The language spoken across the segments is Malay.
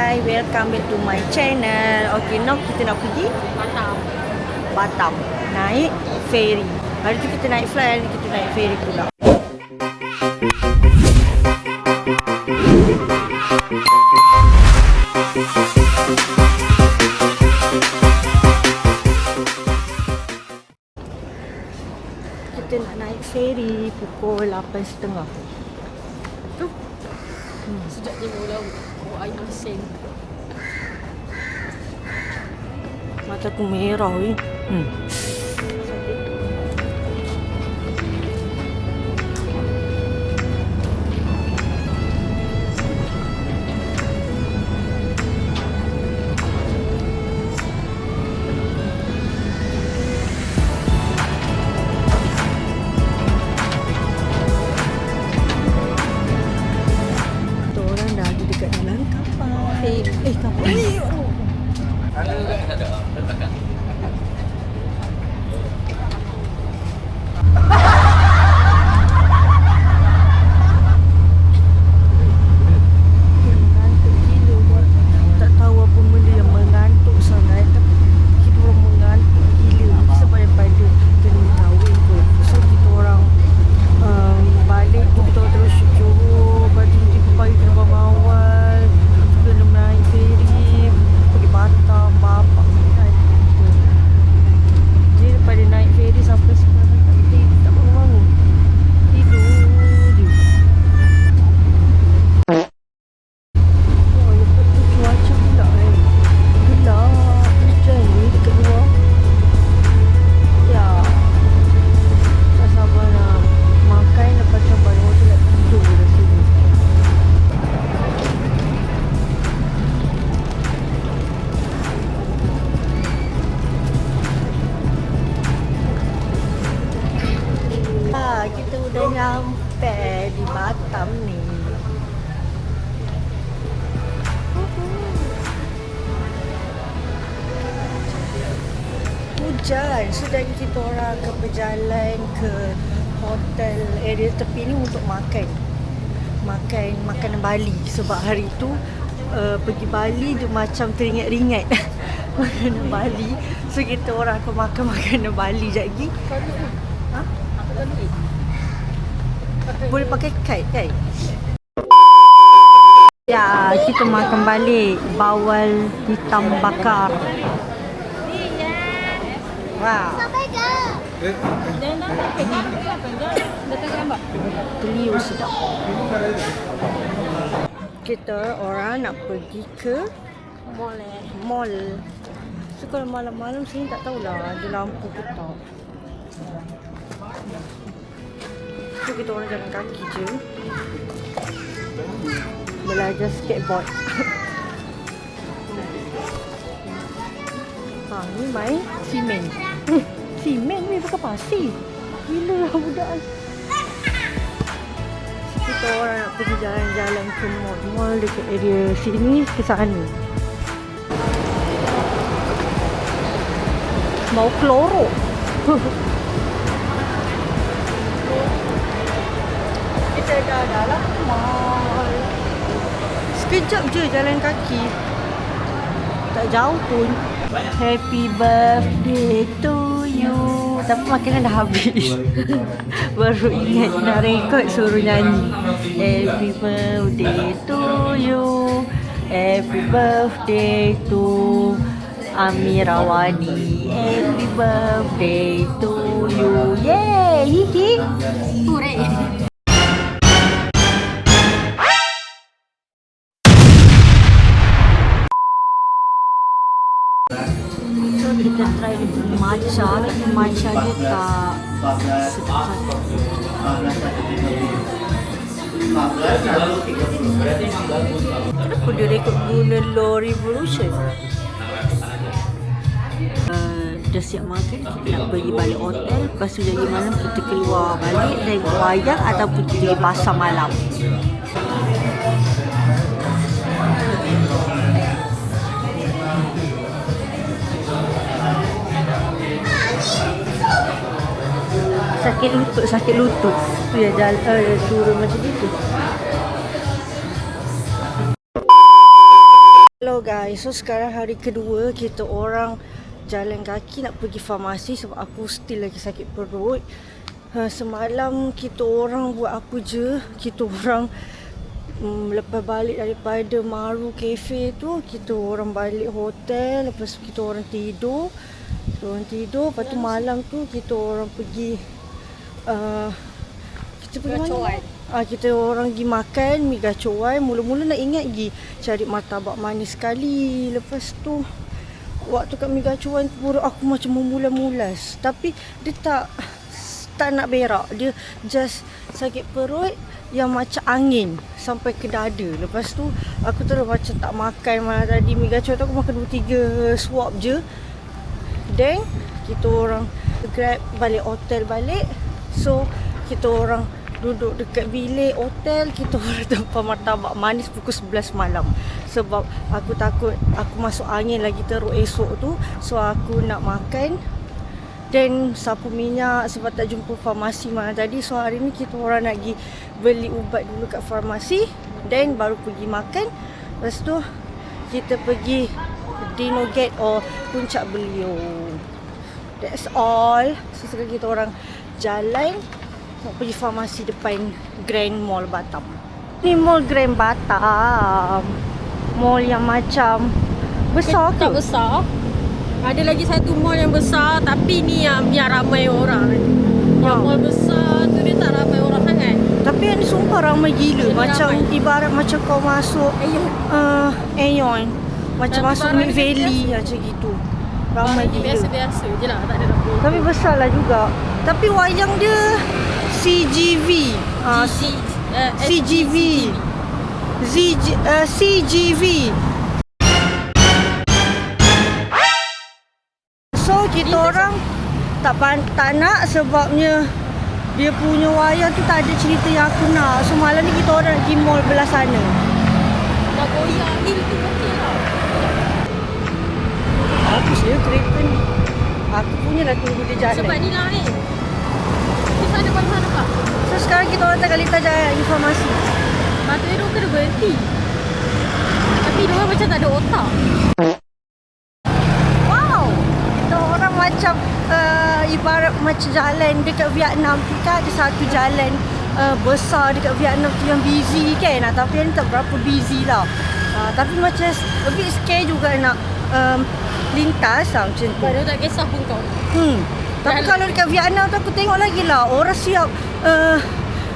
Hai, welcome back to my channel. Okay, now kita nak pergi Batam. Naik ferry. Hari tu kita naik fly, hari ni kita naik ferry pula. Kita nak naik ferry pukul 8.30. Tu. Sejak dia mula air masin. Mata aku merah weh. Kita orang dah ada dekat dalam kapal. Kapal. Tak tahu apa benda yang mengantuk sangat, tapi kita orang mengantuk gila sebab daripada kena kahwin kot. So kita orang balik tu kita orang terus Johor, lepas tu tiba pagi kena bangun awal, kena naik ferry pergi Batam, bapak kan. Jadi daripada naik ferry sampai sekarang tak bangun-bangun, tidur je. Oh, lepas tu cuaca pula gelap, hujan ni dekat luar. Ya, tak sabar nak makan, lepas tu balik waktu nak tidur dah sini. Kita udah nyampe di Batam ni. Hujan, sudah kita orang akan berjalan ke hotel area tepi ni untuk makan makanan Bali. Sebab hari tu pergi Bali dia macam teringat-ringat makanan Bali. So kita orang akan makan makanan Bali sekejap lagi. Ha? Boleh pakai kite kan? Ya, kita makan balik bawal hitam bakar. Wow. Beliau sedap. Kita orang nak pergi ke mall. So kalau malam-malam sini tak tahulah ada lampu ke tak. So kita orang jalan kaki je, belajar skateboard. Ni main simen. Simen ni bukan pasir. Gila lah budak ni. Kita orang nak pergi jalan-jalan ke mall dekat area sini ke sana. Mau kelorok. Kita dah dalam mall. Sekejap je jalan kaki. Tak jauh pun. Happy birthday to you. Tapi makanan dah habis. Baru ingat nak rekod suruh nyanyi. Happy birthday to you. Happy birthday to Amirawani. Happy birthday to you. Yay! Hihi. Hooray. So kita try matcha, tapi matcha dia tak sedap sangat. Kenapa dia rekod guna Law Revolution? Dah siap makan, kita nak pergi balik hotel. Lepas tu jadi malam kita keluar balik tengok wayang ataupun pergi pasar malam. Sakit lutut. Tu yang turun macam itu. Hello guys, so sekarang hari kedua kita orang jalan kaki nak pergi farmasi sebab aku still lagi sakit perut. Semalam kita orang buat apa je? Kita orang lepas balik daripada Maru Cafe tu, kita orang balik hotel, lepas tu kita orang tidur. Lepas tu malam tu kita orang pergi kita pergi mana? Kita orang pergi makan mi gacoan. Mula-mula nak ingat pergi cari martabak manis sekali. Lepas tu waktu kat mi gacoan tu perut aku macam memulas-mulas. Tapi dia tak nak berak. Dia just sakit perut yang macam angin sampai ke dada. Lepas tu aku terus macam tak makan malam tadi. Mi gacoan tu aku makan 2-3 suap je. Then kita orang grab balik hotel balik. So kita orang duduk dekat bilik hotel, kita orang tempah martabak manis pukul 11 malam. Sebab aku takut aku masuk angin lagi teruk esok tu. So aku nak makan dan sapu minyak sebab tak jumpa farmasi malam tadi. So hari ni kita orang nak pergi beli ubat dulu kat farmasi, then baru pergi makan. Lepas tu kita pergi Dino Gate or Puncak Beliung. That's all. So sekarang kita orang jalan nak pergi farmasi depan Grand Mall Batam. Ni Mall Grand Batam. Mall yang macam besar ke? Tak besar. Ada lagi satu mall yang besar tapi ni yang ramai orang. Yang mall besar tu dia tak ramai orang sangat. Tapi yang ni sumpah ramai gila. Jadi macam ramai. Ibarat macam kau masuk Aeon. Macam Tapi masuk barang Mid dia Valley macam gitu. Ramai Barang dia gila. biasa-biasa je lah, tak ada apa. Tapi besar lah juga. Tapi wayang dia CGV. CGV. CGV. So kita orang tak nak sebabnya dia punya wayang tu tak ada cerita yang aku nak. So malam ni kita orang nak pergi mall belah sana. Nak goyang ni tu okey lah. Bagus dia kereta ni. Aku punya lah tunggu dia jalan. Sebab ni lain. Di sana mana kak? So sekarang kita orang tengah lintas jalan informasi. Patutnya diorang kena berhenti. Tapi diorang macam tak ada otak. Wow! Kita orang macam ibarat macam jalan dekat Vietnam tu kan, ada satu jalan besar dekat Vietnam tu yang busy kan. Tapi yang ni tak berapa busy lah. Tapi macam a bit scare juga nak lintas lah macam tu. Dia tak kisah pun kau. Tapi kalau dekat Vietnam tu aku tengok lagi lah orang siap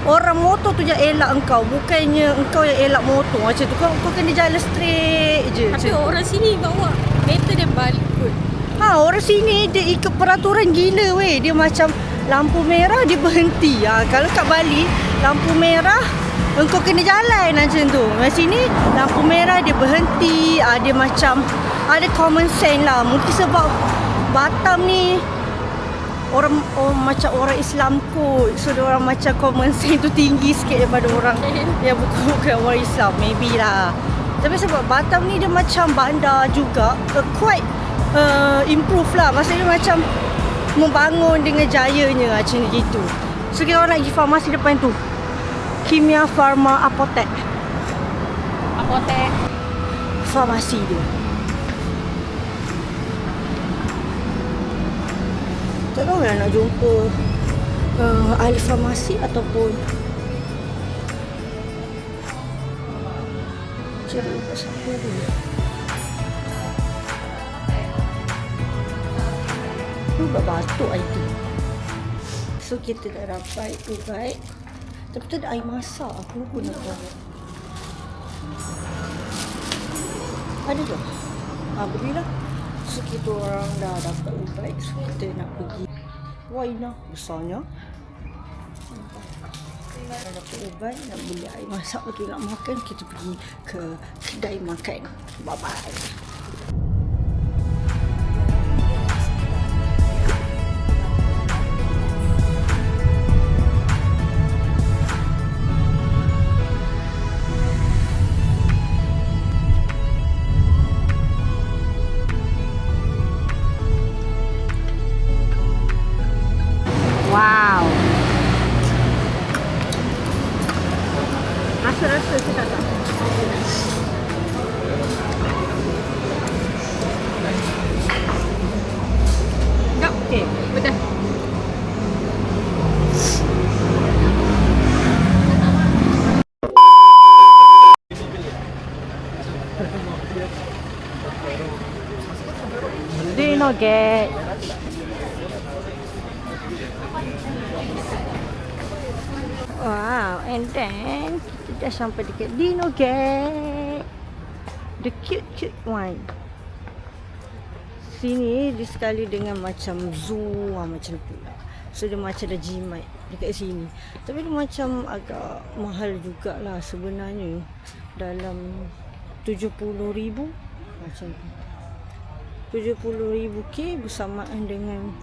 orang motor tu je elak engkau, bukannya engkau yang elak motor macam tu. Kau kena jalan straight je. Tapi orang sini bawa better than balik kot. Orang sini dia ikut peraturan gila weh. Dia macam lampu merah dia berhenti. Kalau kat Bali lampu merah engkau kena jalan macam tu. Kat sini lampu merah dia berhenti. Dia macam ada common sense lah. Mungkin sebab Batam ni orang macam orang Islam kot. So dia orang macam common sense tu tinggi sikit daripada orang yang bukan orang Islam. Maybe lah. Tapi sebab Batam ni dia macam bandar juga, quite improve lah. Maksudnya macam membangun dengan jayanya macam gitu. So kita orang nak pergi farmasi depan tu, Kimia Pharma Apotek. Farmasi dia. Tak tahu lah nak jumpa ahli farmasi ataupun cari ubat siapa dulu. Ubat batuk I think. So kita dah dapat ubat. Tapi tak ada air masak. Aku lupa nak buat. Ada ke? Belilah. So kita orang dah dapat ubat. So kita nak pergi Waina besarnya. Dah dapat ubat, nak beli air masak, betul nak makan, kita pergi ke kedai makan. Bye bye. Wow. Rasa-rasa sedap tak? Gate. Wow, and then kita dah sampai dekat Dino Gate. The cute one. Sini dia sekali dengan macam zoo macam tu lah. So dia macam ada jimat dekat sini. Tapi dia macam agak mahal jugalah sebenarnya. Dalam 70,000 macam tu. 70,000 K bersamaan dengan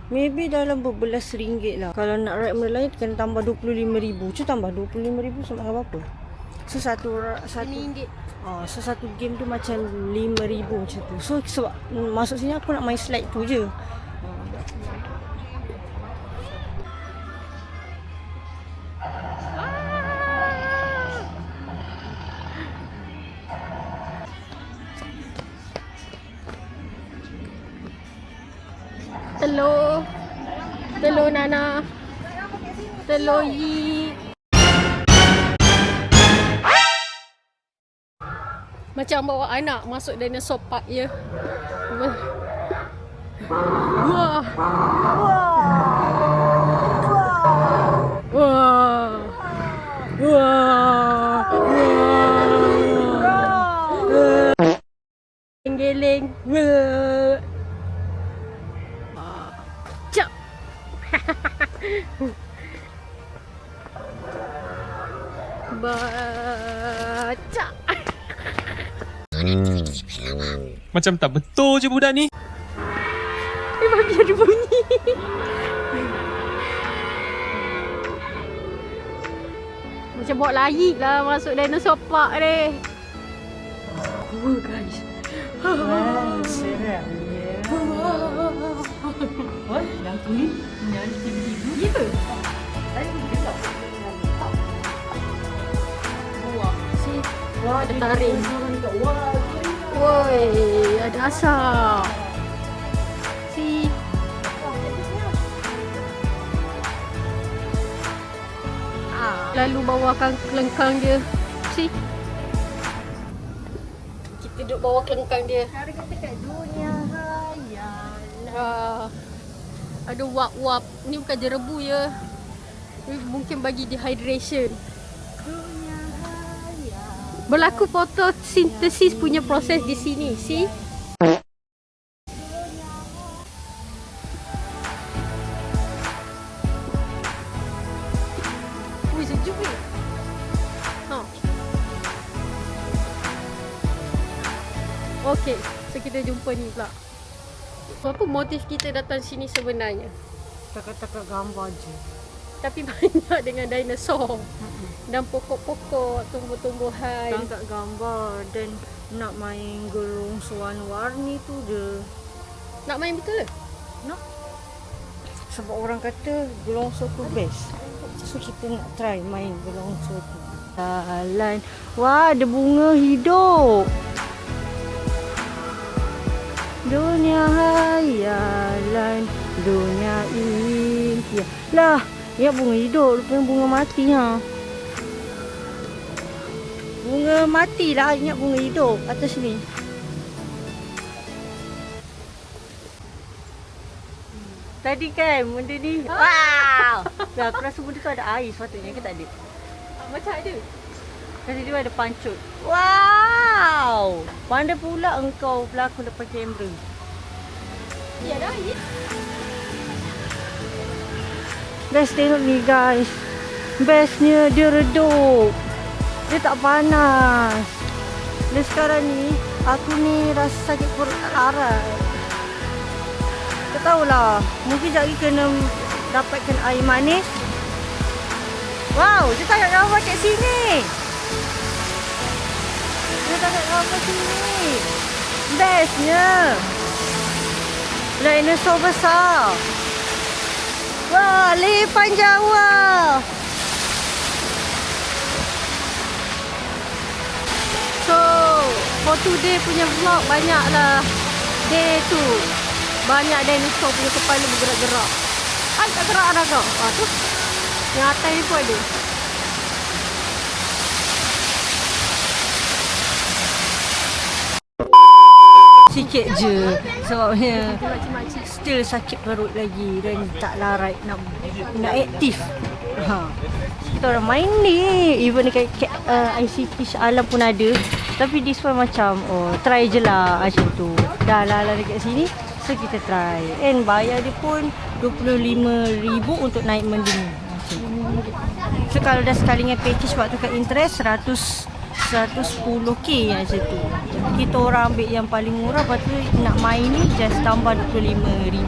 maybe dalam berbelas ringgit lah. Kalau nak ride benda lain kena tambah 25,000. Cuba tambah 25,000 sama dengan berapa? So satu RM1. so satu game tu macam 5,000 macam tu. So sebab masuk sini aku nak main slide tu je. Telur Nana. Telur Yi. Macam bawa anak masuk dinosaur park ya. Wah. Wah. Wah. Geleng. Wah. Cak. Baca. Macam tak betul je budak ni. Babi ada bunyi. Macam bawa layi lah masuk dinosaur park ni. Oh guys. Seram dia. What? Yang kulit nyaris tiba-tiba. Ya ke? Wah, ada taring. Woi, ada asap. Si. Lalu bawakan kelengkang dia. Si. Kita duduk bawa kelengkang dia. Sekarang kita kat dunia Ah, ada wap-wap. Ni bukan jerebu ya. Ni mungkin bagi dehydration. Berlaku fotosintesis punya proses di sini. See? Ui, sejuk ni. Okey, so kita jumpa ni pula. Apa motif kita datang sini sebenarnya? Takat-takat gambar je. Tapi banyak dengan dinosaur. Dan pokok-pokok, tumbuh-tumbuhan. Tangkap gambar dan nak main gelung warna-warni tu je. Nak main betul ke? Nak. Sebab orang kata gelongso tu best. So kita nak try main gelongso tu. Jalan. Wah, ada bunga hidup. Dunia hayalan, dunia impian. Lah, ya bunga hidup, rupanya bunga mati ha. Bunga mati lah, ingat bunga hidup atas ni. Tadi kan benda ni. Wow. Dah aku rasa benda tu ada air sepatutnya ke tak ada? Macam ada. Tadi dia ada pancut. Wow. Pandai pula engkau pelakon depan kamera. Ya dah, ya. Guys, tengok ni guys. Bestnya dia redup. Dia tak panas. Dan sekarang ni aku ni rasa sakit perut tak larat. Tak tahulah. Mungkin sekejap lagi kena dapatkan air manis. Wow, dia tak nak gambar kat sini. Dia tak nak gambar sini. Bestnya. Dinosaur besar. Wah, leher panjang wah. So, for today punya vlog banyaklah day tu. Banyak dinosaur punya kepala bergerak-gerak. Ay, tak gerak dah kau. Tu. Yang atas ni pun ada. sikit je. Sebabnya still sakit perut lagi dan tak larat nak aktif. Kita orang main ni. Even dekat ICT Shah Alam pun ada. Tapi this one macam try je lah macam tu. Dah lah dekat sini. So kita try. And bayar dia pun 25,000 untuk naik mendung. So kalau dah sekali dengan package waktu kat interest 110k macam tu. Kita orang ambil yang paling murah, lepas tu nak main ni just tambah 25,000.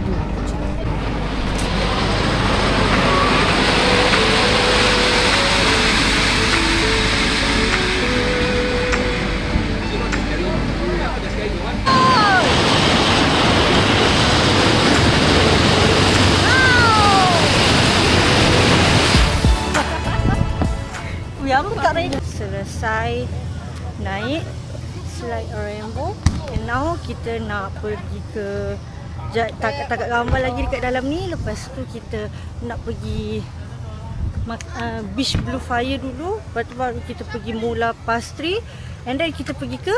Aku tak ready. Selesai naik slide rainbow and now kita nak pergi ke takat gambar lagi dekat dalam ni. Lepas tu kita nak pergi Beach Blue Fire dulu. Lepas tu baru kita pergi Mula Pastry and then kita pergi ke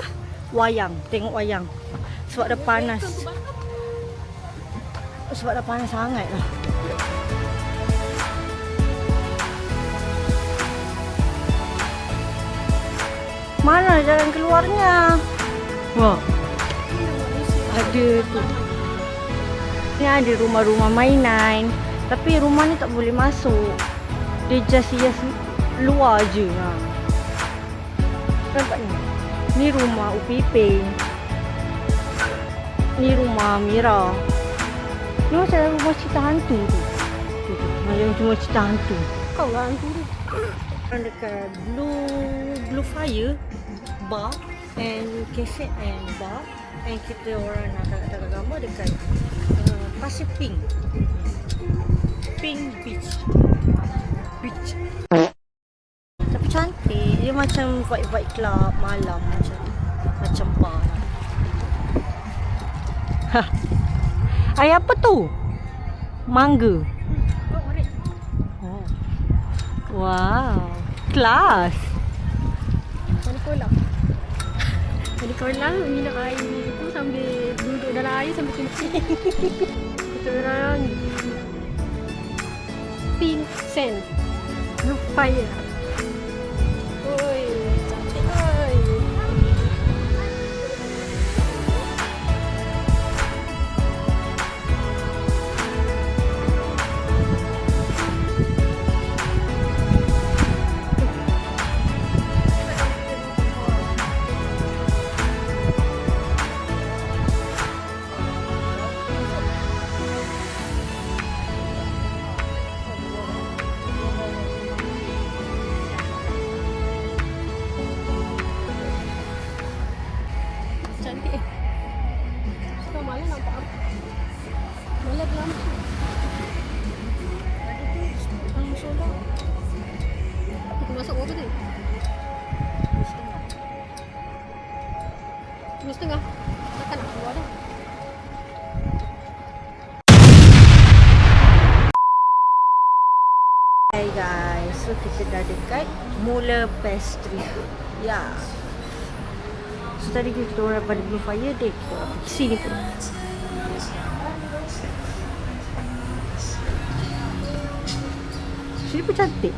wayang, tengok wayang. Sebab dah panas. Sebab dah panas sangat lah. Mana jalan keluarnya? Wah. Ada tu. Ni ada rumah-rumah mainan. Tapi rumah ni tak boleh masuk. Dia just luar je. Nampak ni? Ni rumah Upiping. Ni rumah Mira. Ni macam rumah cerita hantu tu. Macam cuma cerita hantu. Kau lah hantu tu. Dekat Blue Fire bar and cafe and bar, and kita orang nak takat gambar dekat Pasir Pink Beach. Tapi cantik, dia macam vibe club malam, macam bar. Ay, apa tu? Mangga. Wow, kelas. Mana kolam? Ada kolam, minum air tu sambil duduk dalam air sambil kencing. Kita orang pink sand, blue fire. Oi, cantik oi. Cantik. Sekarang malam nampak apa? Malam lampu. Ada tu solar. Kita masuk berapa tu? 2.5. Takkan nak keluar dah. Hai guys, so kita dah dekat Mula Pastry. Ya. So tadi kita orang pada Blue Fire dia, kita orang pergi sini pun. Sini pun cantik.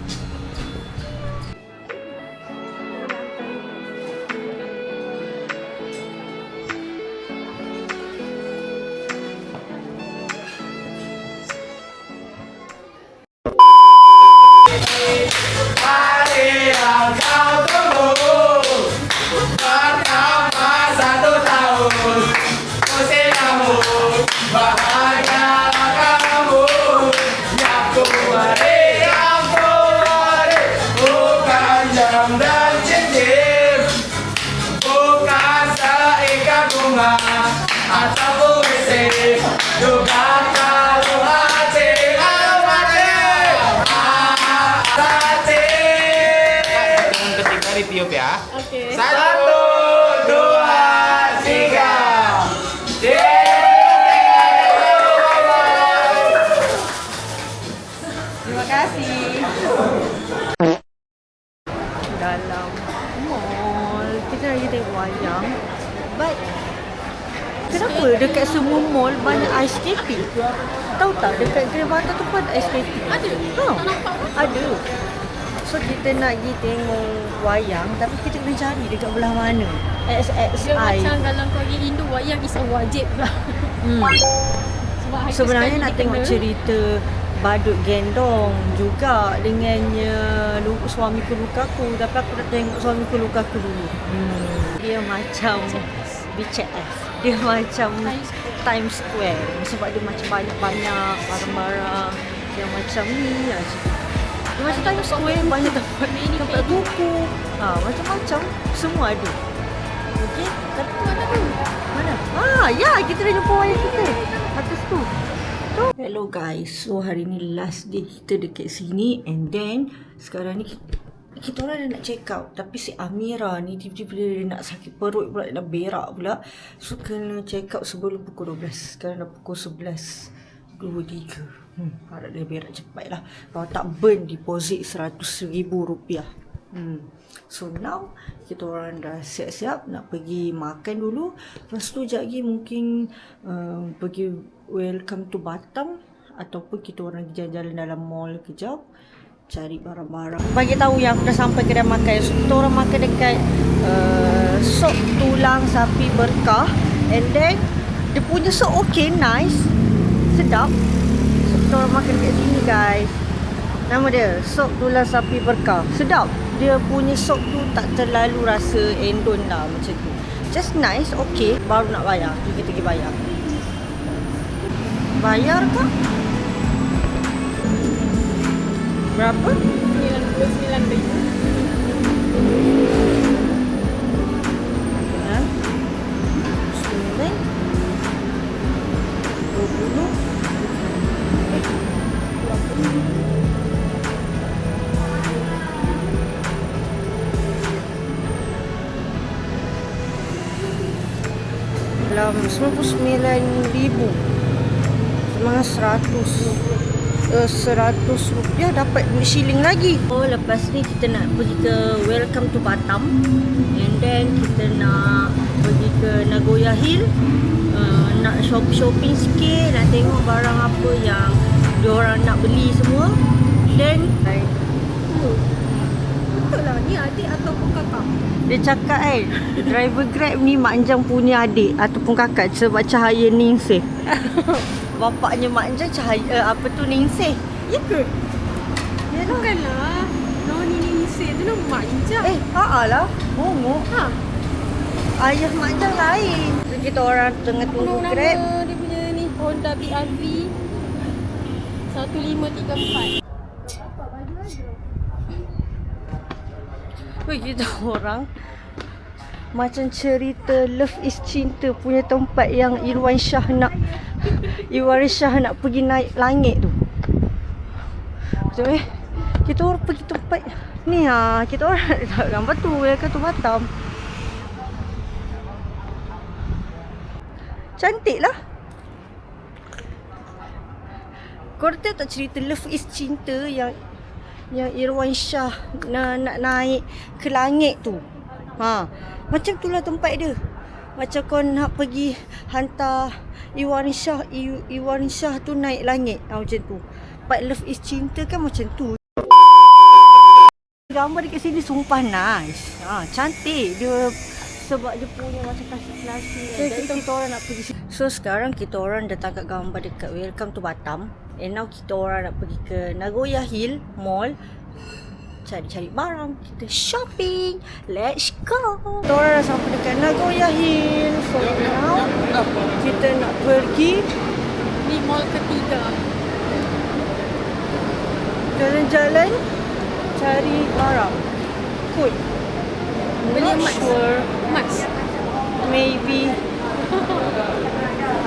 Tiup ya. Okey. 1, 2, 3. Terima kasih. Dalam mall kita lagi tengok wayang, but Kenapa dekat semua mall banyak ice skating? Tahu tak dekat Grabata tu pun ada ice skating. Ada? Ha, ada. So kita nak pergi tengok wayang tapi kita kena cari dekat belah mana. Dia SXI. macam kalau kau pergi Indo, wayang is a wajib lah. Sebab hari tu Sebenarnya sekali nak dia tengok kena. cerita Badut Gendong juga dengannya Suamiku Lukaku. Tapi aku nak tengok Suamiku Lukaku dulu. Dia macam BCS. Dia macam Times Square. Sebab dia macam banyak-banyak barang-barang yang macam ni aja. Dia macam Times Square, banyak tempat buku. Macam-macam. Semua ada. Okey? Tapi mana tu? Mana? Ya, kita dah jumpa wayang kita. Atas tu. Hello guys, so hari ni last day kita dekat sini and then sekarang ni kita orang dah nak check out. Tapi si Amira ni tiba-tiba dia nak sakit perut pula, nak berak pula. So kena check out sebelum pukul 12. Sekarang dah pukul 11.23. Harap dia berak cepat lah. Kalau tak burn deposit RM100,000. So now kita orang dah siap-siap nak pergi makan dulu. Lepas tu sekejap lagi mungkin pergi Welcome to Batam ataupun kita orang jalan-jalan dalam mall kejap cari barang-barang. Bagi tahu yang aku dah sampai kedai makan. So kita orang makan dekat sop tulang sapi berkah and then dia punya sop okay, nice, sedap. So kita orang makan dekat sini guys. Nama dia sop tulang sapi berkah. Sedap. Dia punya sop tu tak terlalu rasa endon lah macam tu. Just nice, okay. Baru nak bayar. Kita pergi bayar. Bayar kah? Berapa? RM99,000. Ha? 9 20 dalam RM99,000 memang 100 rupiah dapat shilling lagi. Oh, lepas ni kita nak pergi ke Welcome to Batam and then kita nak pergi ke Nagoya Hill, nak shopping sikit, nak tengok barang apa yang diorang nak beli semua. Then Betul lah, ni adik ataupun kakak? dia cakap driver Grab ni Mak Anjang punya adik ataupun kakak sebab Cahaya Ningsih. Bapaknya Mak Anjang Cahaya Ningsih. Ya ke? Yalah. Bukanlah. Noni Ningsih tu nama Mak Anjang. Lah. Bongok. Ayah Mak Anjang lain. So, kita orang tengah tunggu Nama Grab. dia punya ni Honda BRV 1534. Weh, kita orang macam cerita Love is Cinta punya tempat yang Irwan Shah nak pergi naik langit tu. Betul kita orang pergi tempat ni kita orang nak gambar tu Welcome to Batam. Cantik lah. Kau tahu tak cerita Love is Cinta yang Irwan Shah nak naik ke langit tu. Macam itulah tempat dia. Macam kau nak pergi hantar Irwan Shah tu naik langit. Macam tu. But Love is Cinta kan macam tu. Gambar dekat sini sumpah nice. Cantik dia sebab dia punya macam klasik-klasik. Jadi kita orang nak pergi. So sekarang kita orang dah tangkap gambar dekat Welcome to Batam. And now kita orang nak pergi ke Nagoya Hill Mall. Cari-cari barang. Kita shopping. Let's go. Kita orang dah sampai dekat Nagoya Hill. So now kita nak pergi Ni mall ketiga. jalan-jalan cari barang. Kot. Beli Not emas. sure. Emas. Maybe.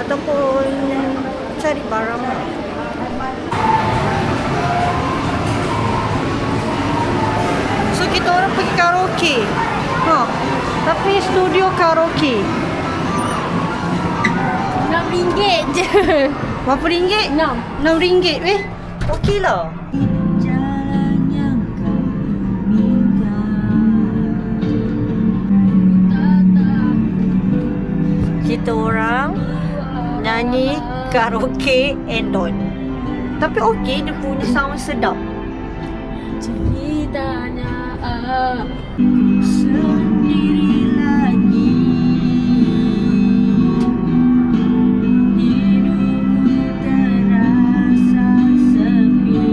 Ataupun cari barang. So kita orang pergi karaoke. Tapi studio karaoke. RM6 je. Berapa ringgit? 6. RM6 weh. Okey lah. Jalan yang kau minta. Kita orang karaoke Endon. Tapi okey, dia punya sound sedap. Ceritanya Sendiri lagi, hidupku terasa sepi.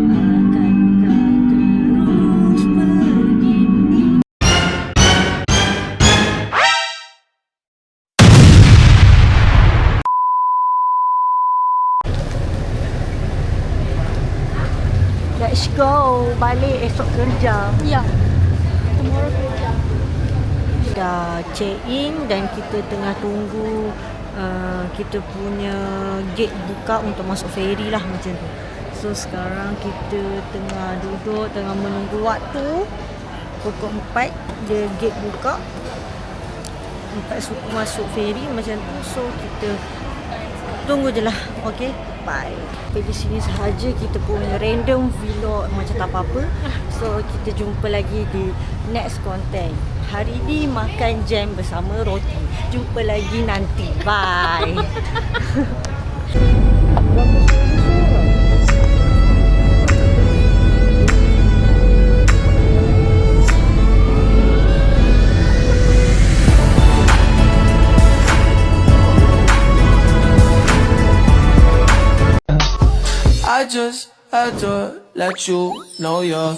Akankah terus begini? Let's go, balik esok kerja. Ya. Tomorrow kerja. Dah check in dan kita tengah tunggu kita punya gate buka untuk masuk ferry lah macam tu. So sekarang kita tengah duduk, tengah menunggu waktu. Pukul 4 dia gate buka. 4 suku masuk ferry macam tu. So kita tunggu je lah. Okay, bye. Okay, di sini sahaja kita punya random vlog macam tak apa-apa. So kita jumpa lagi di next content. Hari ni makan jam bersama roti. Jumpa lagi nanti. Bye. I just had to let you know you're